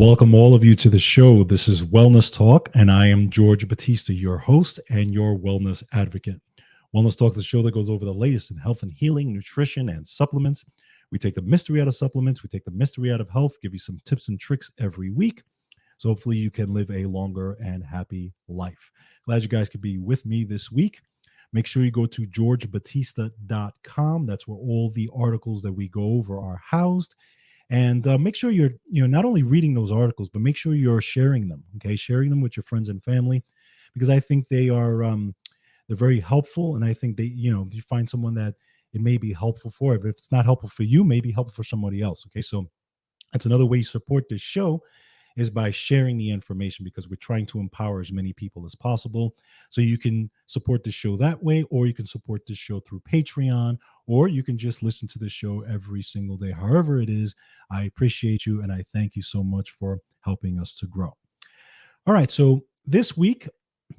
welcome all of you to the show. This is Wellness Talk, and I am George Batista, your host and your wellness advocate. Wellness Talk is the show that goes over the latest in health and healing, nutrition, and supplements. We take the mystery out of supplements, we take the mystery out of health, give you some tips and tricks every week. So hopefully you can live a longer and happy life. Glad you guys could be with me this week. Make sure you go to georgebatista.com. That's where all the articles that we go over are housed. And make sure you're not only reading those articles, but make sure you're sharing them. Okay, sharing them with your friends and family, because I think they are they're very helpful. And I think if you find someone that it may be helpful for, if it's not helpful for you, maybe helpful for somebody else. Okay, so that's another way you support this show, is by sharing the information, because we're trying to empower as many people as possible. So you can support the show that way, or you can support this show through Patreon, or you can just listen to the show every single day. However it is, I appreciate you, and I thank you so much for helping us to grow. All right, so this week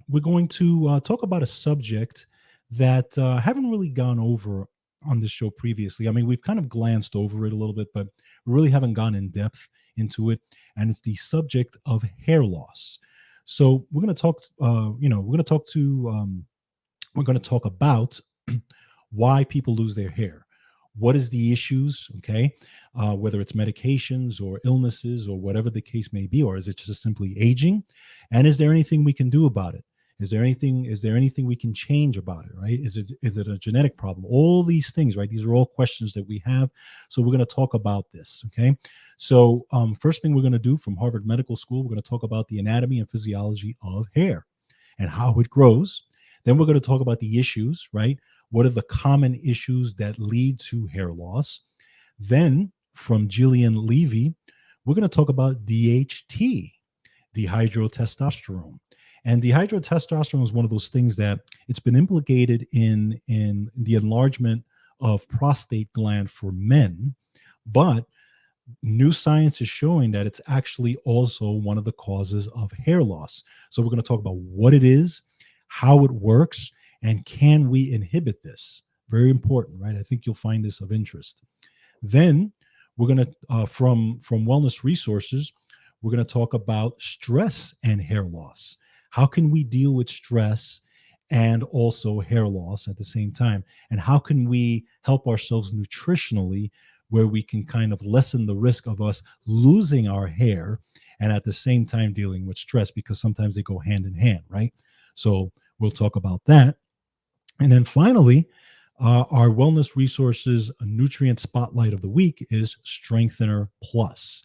we're going to talk about a subject that I haven't really gone over on this show previously. I mean, we've kind of glanced over it a little bit, but we really haven't gone in depth into it, and it's the subject of hair loss. So we're going to talk. We're going to talk about why people lose their hair. What is the issues? Okay, whether it's medications or illnesses or whatever the case may be, or is it just simply aging? And is there anything we can do about it? Is there anything we can change about it, right? Is it a genetic problem? All these things, right? These are all questions that we have. So we're going to talk about this, okay? So first thing we're going to do from Harvard Medical School, we're going to talk about the anatomy and physiology of hair and how it grows. Then we're going to talk about the issues, right? What are the common issues that lead to hair loss? Then from Jillian Levy, we're going to talk about DHT, dihydrotestosterone. And dihydrotestosterone is one of those things that it's been implicated in the enlargement of prostate gland for men, but new science is showing that it's actually also one of the causes of hair loss. So we're going to talk about what it is, how it works, and can we inhibit this? Very important, right? I think you'll find this of interest. Then we're going to, from Wellness Resources, we're going to talk about stress and hair loss. How can we deal with stress and also hair loss at the same time? And how can we help ourselves nutritionally, where we can kind of lessen the risk of us losing our hair and at the same time dealing with stress, because sometimes they go hand in hand, right? So we'll talk about that. And then finally, our Wellness Resources Nutrient Spotlight of the Week is Strengthener Plus.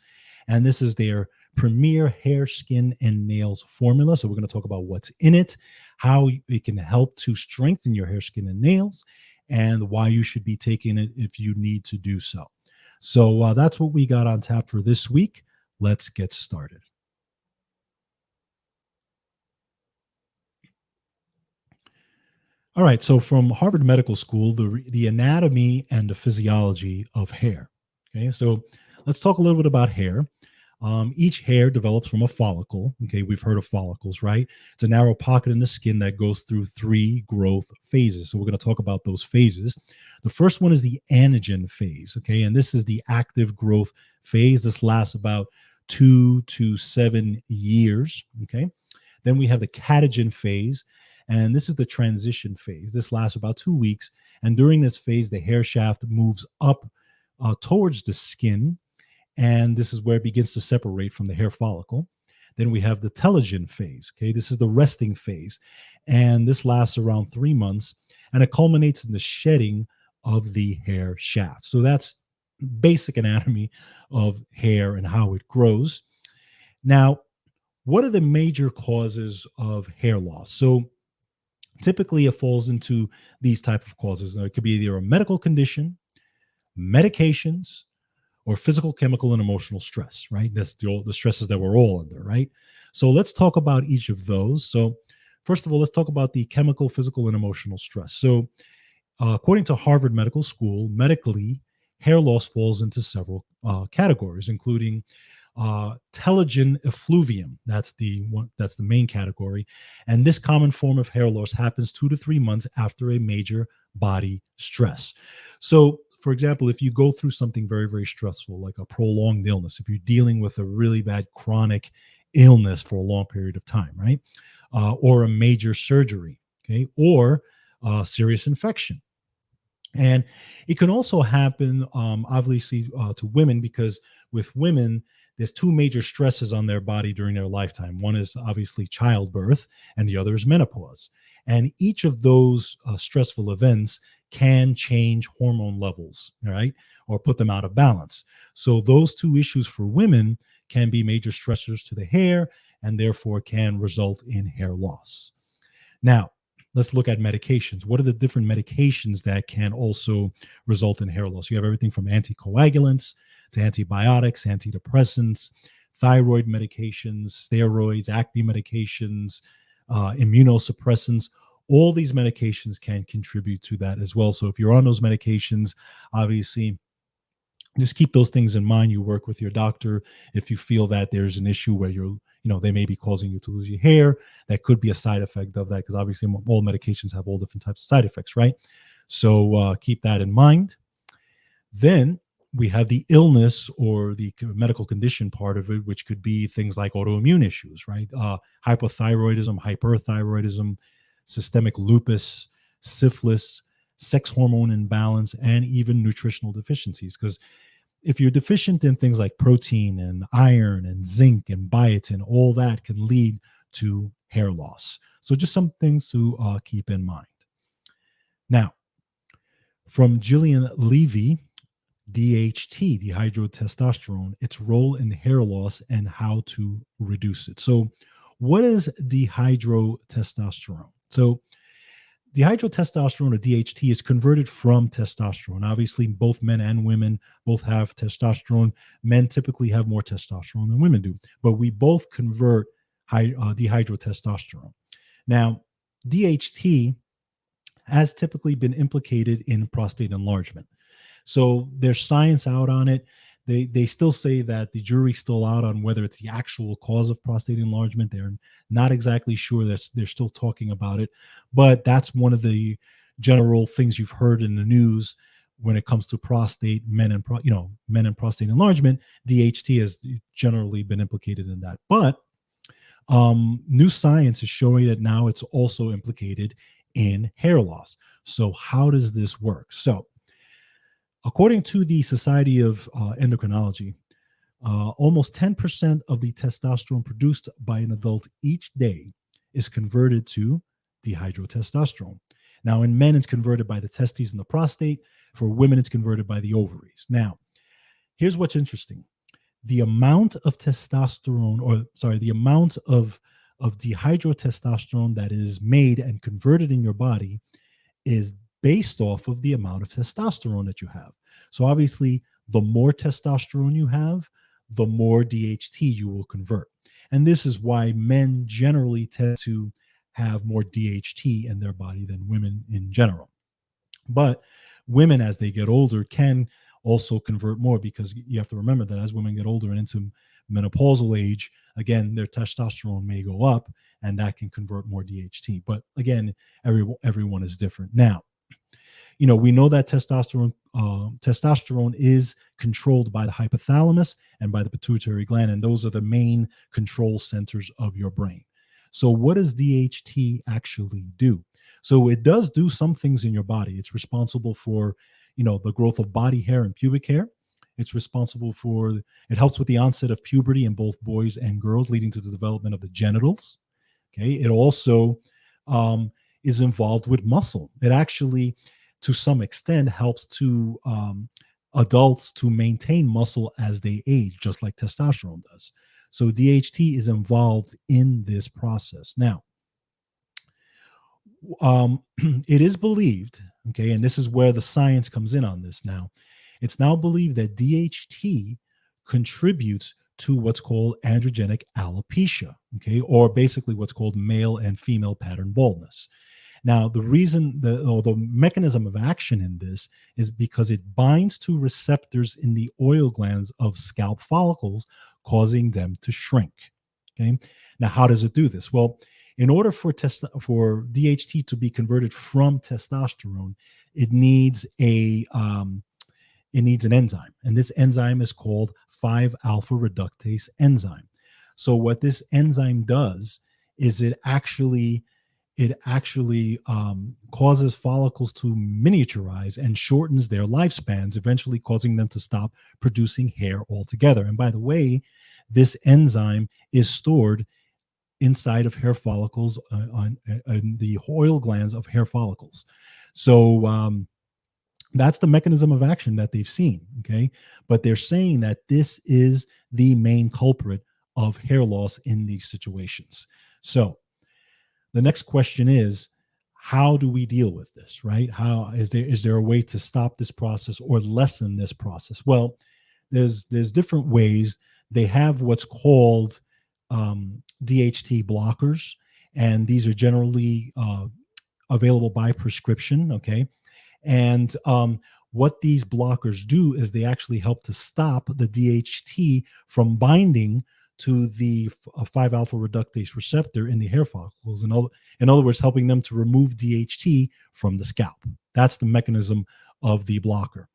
And this is their premier hair, skin, and nails formula. So we're going to talk about what's in it, how it can help to strengthen your hair, skin, and nails, and why you should be taking it if you need to do so. So that's what we got on tap for this week. Let's get started. All right, so from Harvard Medical School, the anatomy and the physiology of hair. Okay, so let's talk a little bit about hair. Each hair develops from a follicle. Okay, we've heard of follicles, right? It's a narrow pocket in the skin that goes through 3 growth phases. So we're going to talk about those phases. The first one is the anagen phase. Okay, and this is the active growth phase. This lasts about 2 to 7 years. Okay, then we have the catagen phase, and this is the transition phase. This lasts about 2 weeks, and during this phase, the hair shaft moves up towards the skin. And this is where it begins to separate from the hair follicle. Then we have the telogen phase. Okay, this is the resting phase. And this lasts around 3 months. And it culminates in the shedding of the hair shaft. So that's basic anatomy of hair and how it grows. Now, what are the major causes of hair loss? So typically it falls into these type of causes. Now, it could be either a medical condition, medications, or physical, chemical, and emotional stress, right? That's the stresses that we're all under, right? So let's talk about each of those. So first of all, let's talk about the chemical, physical, and emotional stress. So according to Harvard Medical School, medically, hair loss falls into several categories, including telogen effluvium. That's the main category. And this common form of hair loss happens 2 to 3 months after a major body stress. So for example, if you go through something very, very stressful, like a prolonged illness, if you're dealing with a really bad chronic illness for a long period of time, right? Or a major surgery, okay, or a serious infection. And it can also happen, obviously, to women, because with women, there's two major stresses on their body during their lifetime. One is obviously childbirth, and the other is menopause. And each of those stressful events can change hormone levels, all right, or put them out of balance. So those two issues for women can be major stressors to the hair, and therefore can result in hair loss. Now, let's look at medications. What are the different medications that can also result in hair loss? You have everything from anticoagulants to antibiotics, antidepressants, thyroid medications, steroids, acne medications, immunosuppressants. All these medications can contribute to that as well. So if you're on those medications, obviously, just keep those things in mind. You work with your doctor if you feel that there's an issue where they may be causing you to lose your hair. That could be a side effect of that, because obviously all medications have all different types of side effects, right? So keep that in mind. Then we have the illness or the medical condition part of it, which could be things like autoimmune issues, right? Hypothyroidism, hyperthyroidism, systemic lupus, syphilis, sex hormone imbalance, and even nutritional deficiencies. Because if you're deficient in things like protein and iron and zinc and biotin, all that can lead to hair loss. So just some things to keep in mind. Now, from Jillian Levy, DHT, dihydrotestosterone, its role in hair loss and how to reduce it. So what is dihydrotestosterone? So dihydrotestosterone, or DHT, is converted from testosterone. Obviously, both men and women both have testosterone. Men typically have more testosterone than women do, but we both convert dihydrotestosterone. Now, DHT has typically been implicated in prostate enlargement. So there's science out on it. They still say that the jury's still out on whether it's the actual cause of prostate enlargement. They're not exactly sure. They're still talking about it, but that's one of the general things you've heard in the news when it comes to prostate, men and prostate enlargement. DHT has generally been implicated in that, but new science is showing that now it's also implicated in hair loss. So how does this work? So according to the Society of Endocrinology, almost 10% of the testosterone produced by an adult each day is converted to dihydrotestosterone. Now, in men, it's converted by the testes and the prostate. For women, it's converted by the ovaries. Now, here's what's interesting. The amount of the amount of dihydrotestosterone that is made and converted in your body is based off of the amount of testosterone that you have. So obviously, the more testosterone you have, the more DHT you will convert. And this is why men generally tend to have more DHT in their body than women in general. But women, as they get older, can also convert more, because you have to remember that as women get older and into menopausal age, again, their testosterone may go up, and that can convert more DHT. But again, everyone is different. Now, we know that testosterone is controlled by the hypothalamus and by the pituitary gland, and those are the main control centers of your brain. So what does DHT actually do? So it does do some things in your body. It's responsible for, the growth of body hair and pubic hair. It helps with the onset of puberty in both boys and girls, leading to the development of the genitals. Okay. It also is involved with muscle. It actually, to some extent, helps to adults to maintain muscle as they age, just like testosterone does. So DHT is involved in this process. Now, it is believed, okay, and this is where the science comes in on this now. It's now believed that DHT contributes to what's called androgenic alopecia, okay, or basically what's called male and female pattern baldness. Now, the mechanism of action in this is because it binds to receptors in the oil glands of scalp follicles, causing them to shrink. Okay. Now, how does it do this? Well, in order for DHT to be converted from testosterone, it needs a it needs an enzyme, and this enzyme is called 5-alpha reductase enzyme. So what this enzyme does is it actually causes follicles to miniaturize and shortens their lifespans, eventually causing them to stop producing hair altogether. And by the way, this enzyme is stored inside of hair follicles, on the oil glands of hair follicles. So that's the mechanism of action that they've seen. Okay. But they're saying that this is the main culprit of hair loss in these situations. So the next question is, how do we deal with this, right? How is there a way to stop this process or lessen this process? Well, there's different ways. They have what's called DHT blockers, and these are generally available by prescription. Okay, and what these blockers do is they actually help to stop the DHT from binding to the 5-alpha reductase receptor in the hair follicles. In other words, helping them to remove DHT from the scalp. That's the mechanism of the blocker.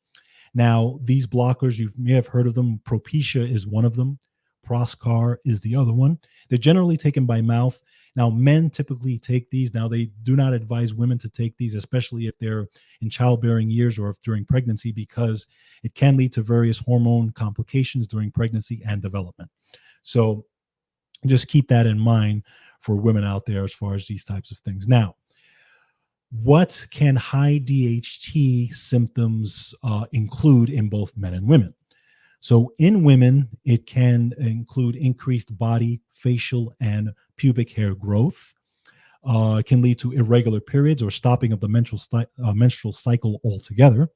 Now, these blockers, you may have heard of them. Propecia is one of them. Proscar is the other one. They're generally taken by mouth. Now, men typically take these. Now, they do not advise women to take these, especially if they're in childbearing years or if during pregnancy, because it can lead to various hormone complications during pregnancy and development. So just keep that in mind for women out there as far as these types of things. Now, what can high DHT symptoms include in both men and women? So in women, it can include increased body, facial, and pubic hair growth. It can lead to irregular periods or stopping of the menstrual cycle altogether.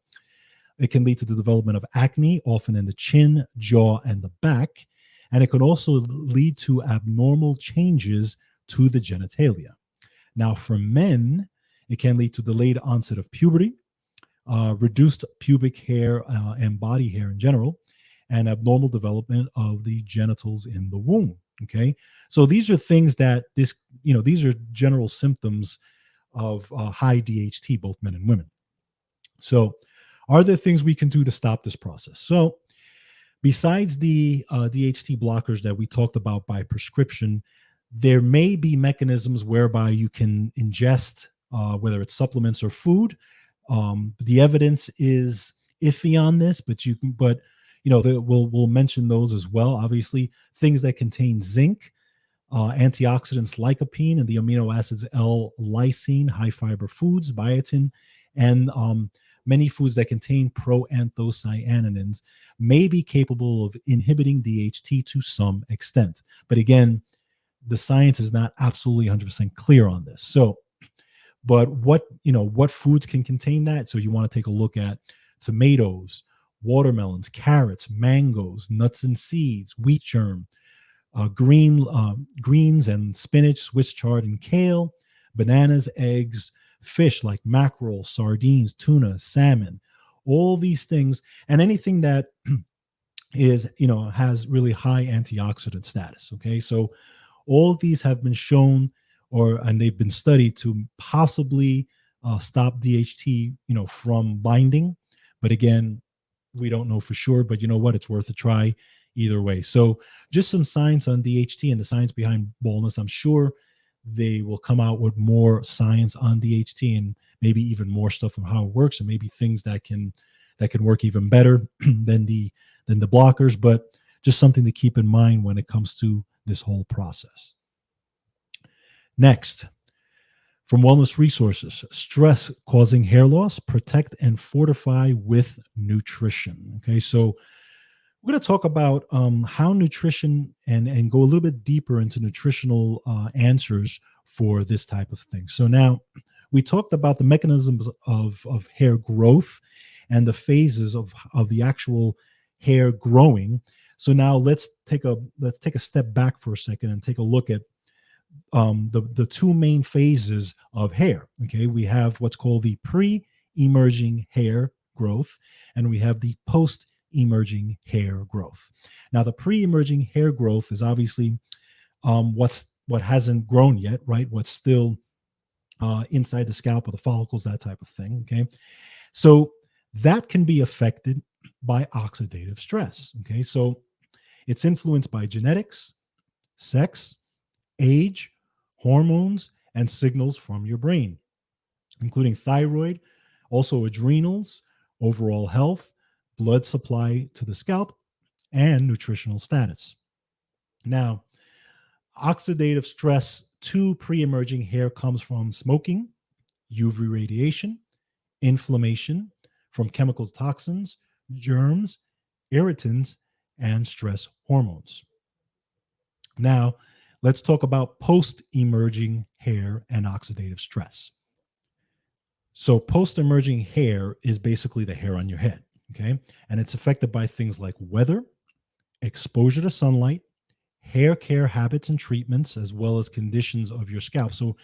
It can lead to the development of acne, often in the chin, jaw, and the back. And it could also lead to abnormal changes to the genitalia. Now, for men, it can lead to delayed onset of puberty, reduced pubic hair and body hair in general, and abnormal development of the genitals in the womb. Okay, so these are things that these are general symptoms of high DHT, both men and women. So, are there things we can do to stop this process? So, besides the DHT blockers that we talked about by prescription, there may be mechanisms whereby you can ingest, whether it's supplements or food. The evidence is iffy on this, but we'll mention those as well. Obviously, things that contain zinc, antioxidants lycopene, and the amino acids L-lysine, high fiber foods, biotin, and many foods that contain proanthocyanins may be capable of inhibiting DHT to some extent. But again, the science is not absolutely 100% clear on this. So, but what foods can contain that? So you want to take a look at tomatoes, watermelons, carrots, mangoes, nuts and seeds, wheat germ, greens and spinach, Swiss chard and kale, bananas, eggs, fish like mackerel, sardines, tuna, salmon, all these things, and anything that has really high antioxidant status. Okay, so all of these have been shown and they've been studied to possibly stop DHT, from binding. But again, we don't know for sure, but you know what? It's worth a try either way. So just some science on DHT and the science behind baldness. I'm sure they will come out with more science on DHT and maybe even more stuff on how it works, and maybe things that can work even better than the blockers. But just something to keep in mind when it comes to this whole process. Next, from Wellness Resources, stress causing hair loss, protect and fortify with nutrition. Okay, so we're going to talk about how nutrition and go a little bit deeper into nutritional answers for this type of thing. So now we talked about the mechanisms of hair growth and the phases of the actual hair growing. So now let's take a step back for a second and take a look at the two main phases of hair. Okay, we have what's called the pre-emerging hair growth, and we have the post-emerging hair growth. Now, the pre-emerging hair growth is obviously what hasn't grown yet, right? What's still inside the scalp or the follicles, that type of thing. Okay, so that can be affected by oxidative stress. Okay, so it's influenced by genetics, sex, age, hormones, and signals from your brain, including thyroid, also adrenals, overall health, blood supply to the scalp, and nutritional status. Now, oxidative stress to pre emerging hair comes from smoking, UV radiation, inflammation from chemicals, toxins, germs, irritants, and stress hormones. Now, let's talk about post emerging hair and oxidative stress. So, post emerging hair is basically the hair on your head, okay? And it's affected by things like weather, exposure to sunlight, hair care habits and treatments, as well as conditions of your scalp. So,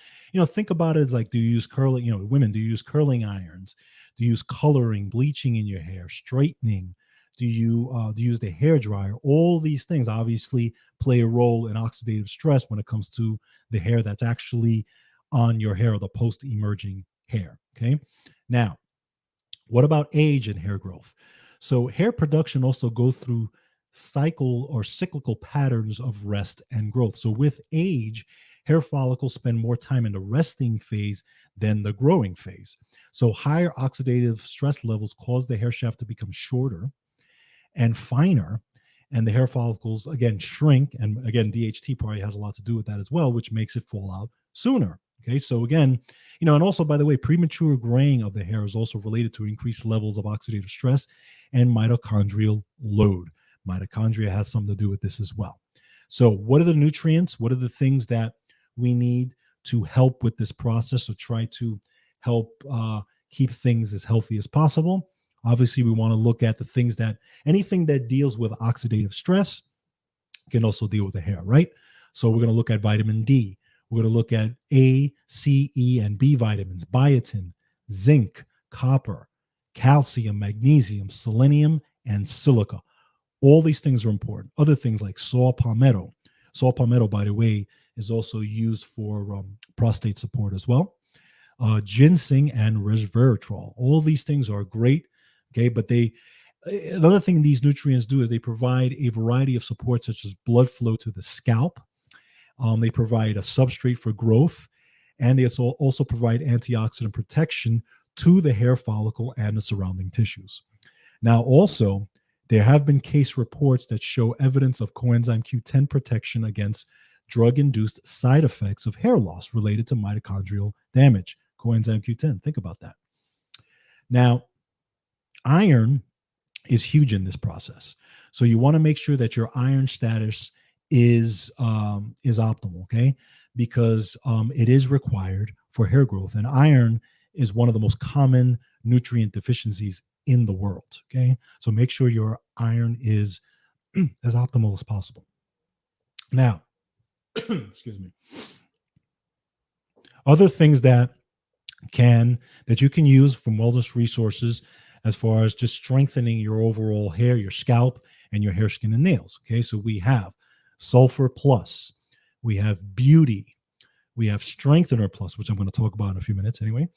think about it as like, do you use curling, women, do you use curling irons? Do you use coloring, bleaching in your hair, straightening? Do you use the hair dryer? All these things obviously play a role in oxidative stress when it comes to the hair that's actually on your hair, or the post emerging hair. Okay. Now, what about age and hair growth? So, hair production also goes through cycle or cyclical patterns of rest and growth. So, with age, hair follicles spend more time in the resting phase than the growing phase. So, higher oxidative stress levels cause the hair shaft to become shorter and finer, and the hair follicles again shrink. And again, DHT probably has a lot to do with that as well, which makes it fall out sooner. Okay, so again, and also, by the way, premature graying of the hair is also related to increased levels of oxidative stress and mitochondrial load. Mitochondria has something to do with this as well. So, what are the nutrients? What are the things that we need to help with this process, or try to help keep things as healthy as possible? Obviously, we want to look at the things that anything that deals with oxidative stress can also deal with the hair, right? So, we're going to look at vitamin D. We're going to look at A, C, E, and B vitamins, biotin, zinc, copper, calcium, magnesium, selenium, and silica. All these things are important. Other things like saw palmetto. Saw palmetto, by the way, is also used for prostate support as well. Ginseng and resveratrol. All these things are great, okay? But another thing these nutrients do is they provide a variety of support, such as blood flow to the scalp. They provide a substrate for growth, and they also provide antioxidant protection to the hair follicle and the surrounding tissues. Now, also, there have been case reports that show evidence of coenzyme Q10 protection against drug-induced side effects of hair loss related to mitochondrial damage. Coenzyme Q10, think about that. Now, iron is huge in this process. So you want to make sure that your iron status is optimal, okay? Because it is required for hair growth, and iron is one of the most common nutrient deficiencies in the world, okay? So make sure your iron is as optimal as possible. Now, excuse me. Other things that you can use from Wellness Resources, as far as just strengthening your overall hair, your scalp, and your hair, skin, and nails, okay? So we have Sulfur Plus, we have Beauty, we have Strengthener Plus, which I'm going to talk about in a few minutes anyway.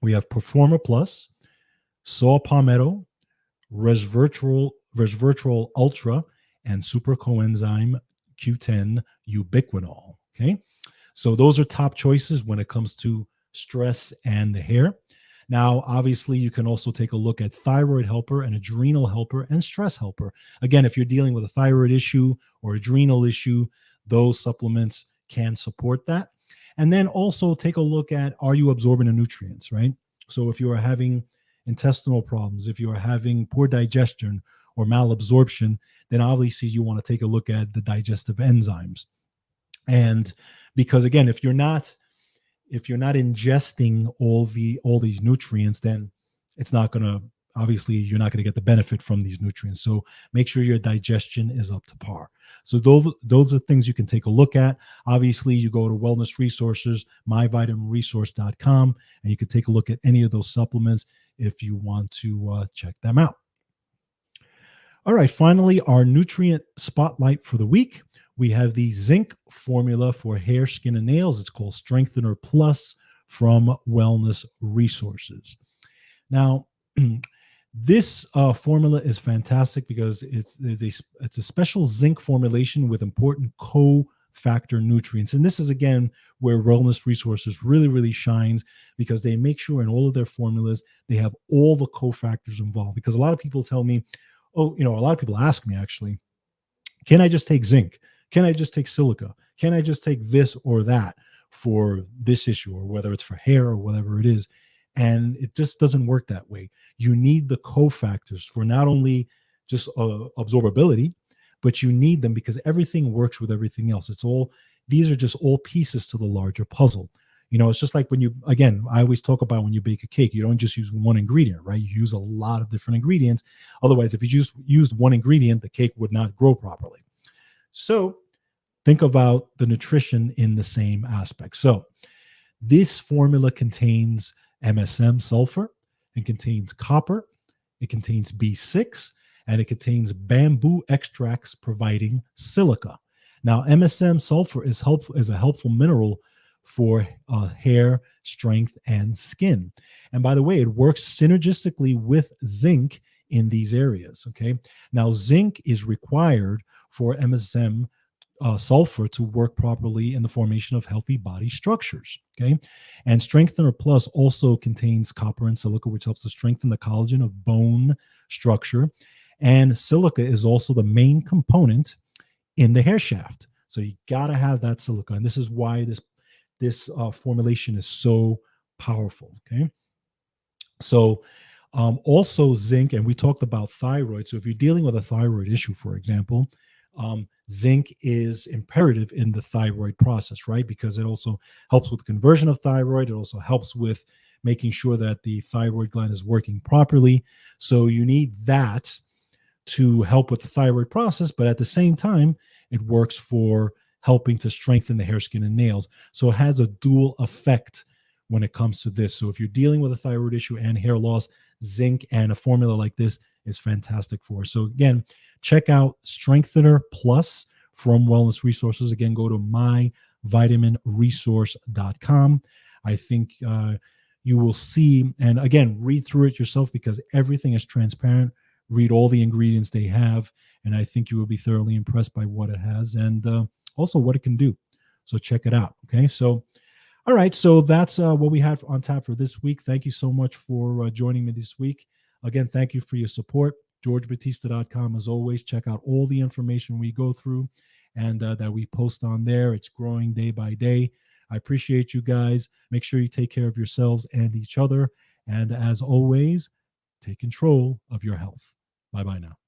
We have Performer Plus, Saw Palmetto, Resveratrol Ultra, and Super Coenzyme Q10 Ubiquinol. Okay, so those are top choices when it comes to stress and the hair. Now, obviously, you can also take a look at Thyroid Helper and Adrenal Helper and Stress Helper. Again, if you're dealing with a thyroid issue or adrenal issue, those supplements can support that. And then also take a look at, are you absorbing the nutrients, right? So if you are having intestinal problems, if you are having poor digestion or malabsorption, then obviously you want to take a look at the digestive enzymes. And because again, if you're not ingesting all these nutrients, then it's not going to, obviously you're not going to get the benefit from these nutrients. So make sure your digestion is up to par. So those are things you can take a look at. Obviously, you go to Wellness Resources, myvitaminresource.com, and you can take a look at any of those supplements if you want to check them out. All right, finally, our nutrient spotlight for the week. We have the zinc formula for hair, skin, and nails. It's called Strengthener Plus from Wellness Resources. Now, This formula is fantastic because it's a special zinc formulation with important cofactor nutrients, and this is again where Wellness Resources really shines, because they make sure in all of their formulas they have all the cofactors involved. Because a lot of people tell me, oh, a lot of people ask me actually, can I just take zinc? Can I just take silica? Can I just take this or that for this issue, or whether it's for hair or whatever it is? And it just doesn't work that way. You need the cofactors for not only just absorbability, but you need them because everything works with everything else. These are just all pieces to the larger puzzle. It's just like again, I always talk about when you bake a cake, you don't just use one ingredient, right? You use a lot of different ingredients. Otherwise, if you just used one ingredient, the cake would not grow properly. So think about the nutrition in the same aspect. So this formula contains MSM sulfur, it contains copper, it contains B6, and it contains bamboo extracts providing silica. Now, MSM sulfur is a helpful mineral for hair strength and skin. And by the way, it works synergistically with zinc in these areas. Okay. Now, zinc is required for MSM sulfur to work properly in the formation of healthy body structures. Okay. And Strengthener Plus also contains copper and silica, which helps to strengthen the collagen of bone structure. And silica is also the main component in the hair shaft. So you got to have that silica. And this is why this formulation is so powerful. Okay. So also zinc, and we talked about thyroid. So if you're dealing with a thyroid issue, for example, zinc is imperative in the thyroid process, right? Because it also helps with the conversion of thyroid. It also helps with making sure that the thyroid gland is working properly. So you need that to help with the thyroid process, but at the same time, it works for helping to strengthen the hair, skin, and nails. So it has a dual effect when it comes to this. So if you're dealing with a thyroid issue and hair loss, zinc and a formula like this is fantastic for. So again, check out Strengthener Plus from Wellness Resources. Again, go to myvitaminresource.com. I think you will see, and again, read through it yourself because everything is transparent. Read all the ingredients they have, and I think you will be thoroughly impressed by what it has and also what it can do. So check it out. Okay. So, all right. So that's what we have on tap for this week. Thank you so much for joining me this week. Again, thank you for your support. GeorgeBatista.com. As always, check out all the information we go through and that we post on there. It's growing day by day. I appreciate you guys. Make sure you take care of yourselves and each other. And as always, take control of your health. Bye-bye now.